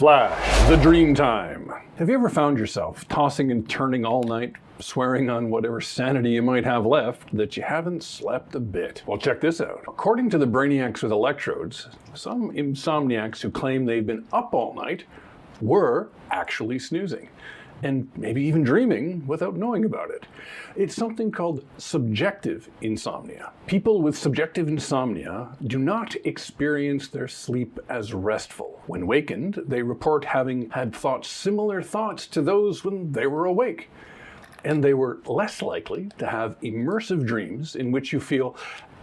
Flash, the dream time. Have you ever found yourself tossing and turning all night, swearing on whatever sanity you might have left that you haven't slept a bit? Well, check this out. According to the brainiacs with electrodes, some insomniacs who claim they've been up all night were actually snoozing, and maybe even dreaming without knowing about it. It's something called subjective insomnia. People with subjective insomnia do not experience their sleep as restful. When wakened, they report having had similar thoughts to those when they were awake. And they were less likely to have immersive dreams in which you feel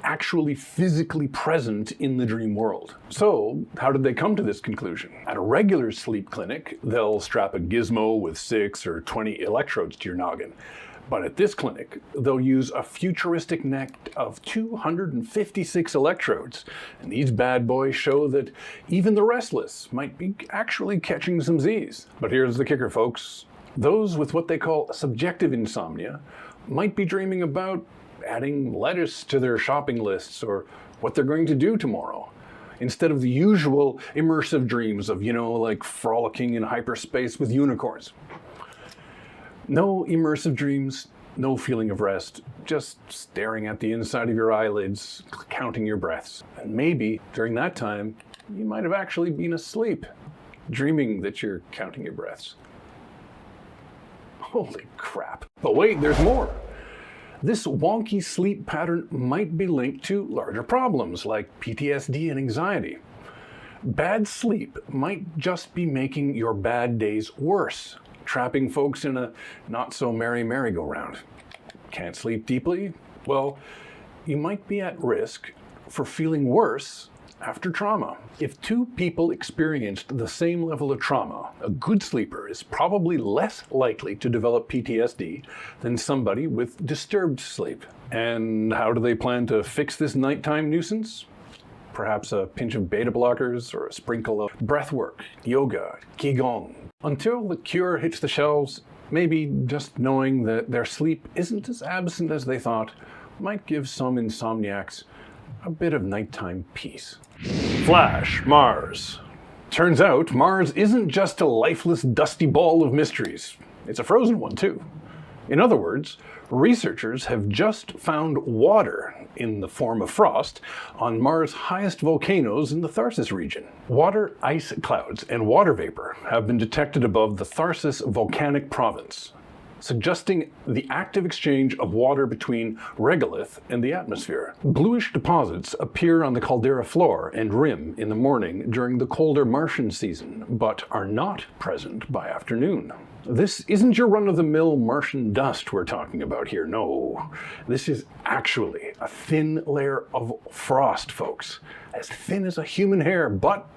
actually physically present in the dream world. So, how did they come to this conclusion? At a regular sleep clinic, they'll strap a gizmo with 6 or 20 electrodes to your noggin. But at this clinic, they'll use a futuristic net of 256 electrodes. And these bad boys show that even the restless might be actually catching some Z's. But here's the kicker, folks. Those with what they call subjective insomnia might be dreaming about adding lettuce to their shopping lists or what they're going to do tomorrow, instead of the usual immersive dreams of, like frolicking in hyperspace with unicorns. No immersive dreams, no feeling of rest, just staring at the inside of your eyelids, counting your breaths. And maybe during that time, you might have actually been asleep, dreaming that you're counting your breaths. Holy crap. But wait, there's more. This wonky sleep pattern might be linked to larger problems like PTSD and anxiety. Bad sleep might just be making your bad days worse, trapping folks in a not-so-merry merry-go-round. Can't sleep deeply? Well, you might be at risk for feeling worse after trauma. If two people experienced the same level of trauma, a good sleeper is probably less likely to develop PTSD than somebody with disturbed sleep. And how do they plan to fix this nighttime nuisance? Perhaps a pinch of beta blockers or a sprinkle of breath work, yoga, qigong. Until the cure hits the shelves, maybe just knowing that their sleep isn't as absent as they thought might give some insomniacs a bit of nighttime peace. Flash, Mars. Turns out Mars isn't just a lifeless, dusty ball of mysteries. It's a frozen one, too. In other words, researchers have just found water in the form of frost on Mars' highest volcanoes in the Tharsis region. Water ice clouds and water vapor have been detected above the Tharsis volcanic province, suggesting the active exchange of water between regolith and the atmosphere. Bluish deposits appear on the caldera floor and rim in the morning during the colder Martian season, but are not present by afternoon. This isn't your run-of-the-mill Martian dust we're talking about here, no. This is actually a thin layer of frost, folks. As thin as a human hair, but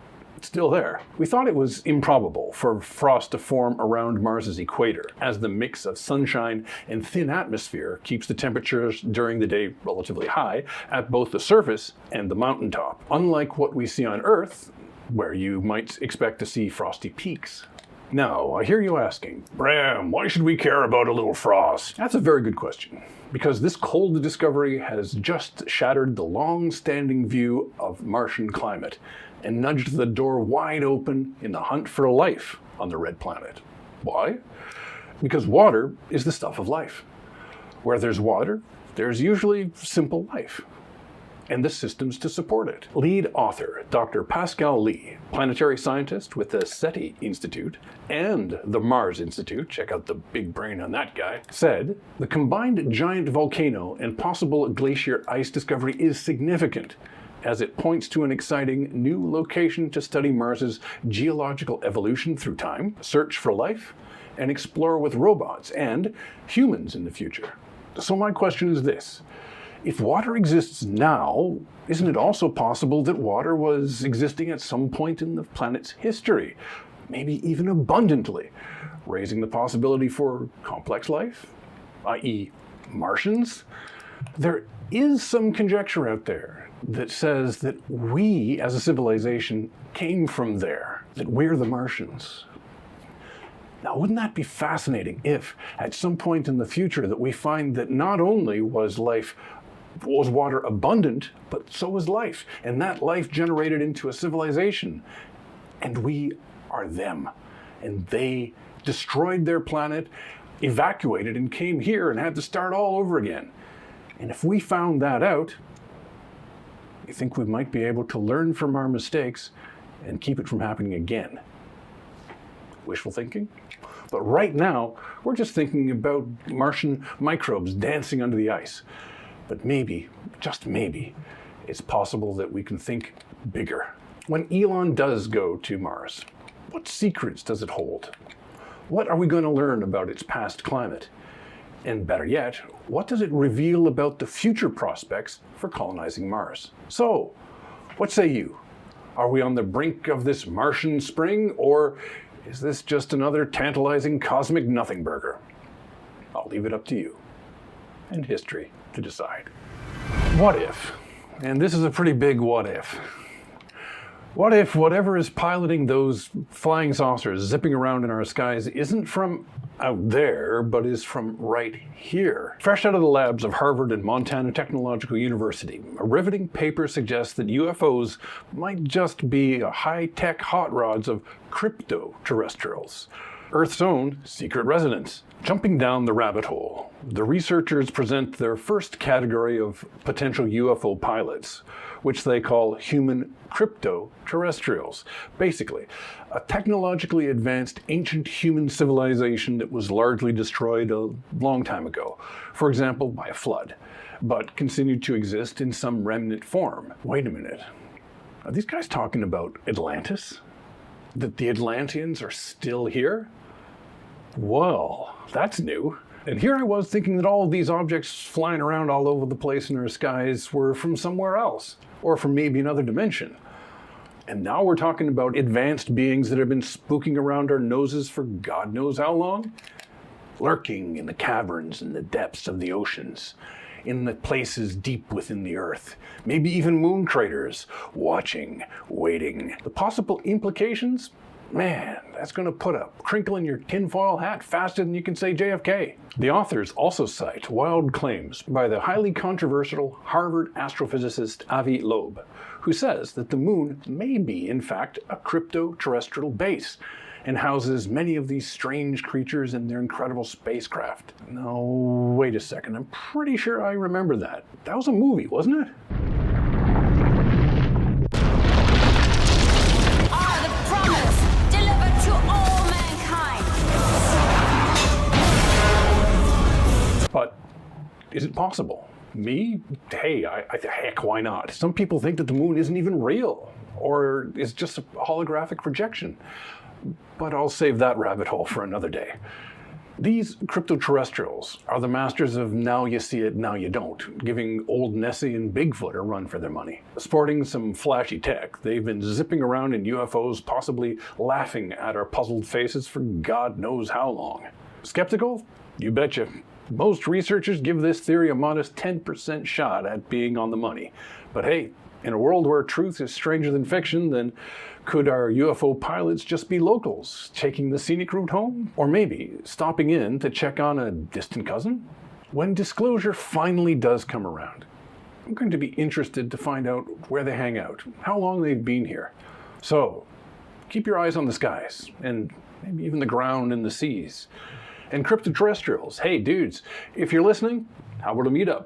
still there. We thought it was improbable for frost to form around Mars's equator, as the mix of sunshine and thin atmosphere keeps the temperatures during the day relatively high at both the surface and the mountaintop. Unlike what we see on Earth, where you might expect to see frosty peaks. Now, I hear you asking, Bram, why should we care about a little frost? That's a very good question, because this cold discovery has just shattered the long-standing view of Martian climate and nudged the door wide open in the hunt for life on the red planet. Why? Because water is the stuff of life. Where there's water, there's usually simple life, and the systems to support it. Lead author Dr. Pascal Lee, planetary scientist with the SETI Institute and the Mars Institute, check out the big brain on that guy, said, the combined giant volcano and possible glacier ice discovery is significant, as it points to an exciting new location to study Mars's geological evolution through time, search for life, and explore with robots and humans in the future. So my question is this. If water exists now, isn't it also possible that water was existing at some point in the planet's history? Maybe even abundantly, raising the possibility for complex life, i.e. Martians? There is some conjecture out there that says that we, as a civilization, came from there, that we're the Martians. Now, wouldn't that be fascinating if, at some point in the future, that we find that not only was water abundant, but so was life, and that life generated into a civilization, and we are them. And they destroyed their planet, evacuated, and came here and had to start all over again. And if we found that out, you think we might be able to learn from our mistakes and keep it from happening again. Wishful thinking? But right now, we're just thinking about Martian microbes dancing under the ice. But maybe, just maybe, it's possible that we can think bigger. When Elon does go to Mars, what secrets does it hold? What are we going to learn about its past climate? And better yet, what does it reveal about the future prospects for colonizing Mars? So, what say you? Are we on the brink of this Martian spring, or is this just another tantalizing cosmic nothing burger? I'll leave it up to you and history to decide. What if, and this is a pretty big what if, what if whatever is piloting those flying saucers zipping around in our skies isn't from out there, but is from right here? Fresh out of the labs of Harvard and Montana Technological University, a riveting paper suggests that UFOs might just be high-tech hot rods of crypto-terrestrials, Earth's own secret residents. Jumping down the rabbit hole, the researchers present their first category of potential UFO pilots, which they call human crypto-terrestrials. Basically, a technologically advanced ancient human civilization that was largely destroyed a long time ago, for example, by a flood, but continued to exist in some remnant form. Wait a minute. Are these guys talking about Atlantis? That the Atlanteans are still here? Well, that's new. And here I was thinking that all of these objects flying around all over the place in our skies were from somewhere else, or from maybe another dimension. And now we're talking about advanced beings that have been spooking around our noses for God knows how long? Lurking in the caverns and the depths of the oceans, in the places deep within the earth, maybe even moon craters, watching, waiting. The possible implications? Man, that's going to put a crinkle in your tinfoil hat faster than you can say JFK. The authors also cite wild claims by the highly controversial Harvard astrophysicist Avi Loeb, who says that the moon may be, in fact, a crypto-terrestrial base and houses many of these strange creatures in their incredible spacecraft. No, wait a second, I'm pretty sure I remember that. That was a movie, wasn't it? But is it possible? Me? Hey, heck, why not? Some people think that the moon isn't even real, or is just a holographic projection. But I'll save that rabbit hole for another day. These crypto-terrestrials are the masters of now you see it, now you don't, giving old Nessie and Bigfoot a run for their money. Sporting some flashy tech, they've been zipping around in UFOs, possibly laughing at our puzzled faces for God knows how long. Skeptical? You betcha. Most researchers give this theory a modest 10% shot at being on the money. But hey, in a world where truth is stranger than fiction, then could our UFO pilots just be locals, taking the scenic route home? Or maybe stopping in to check on a distant cousin? When disclosure finally does come around, I'm going to be interested to find out where they hang out, how long they've been here. So, keep your eyes on the skies, and maybe even the ground and the seas. And crypto-terrestrials, hey dudes, if you're listening, how about a meetup?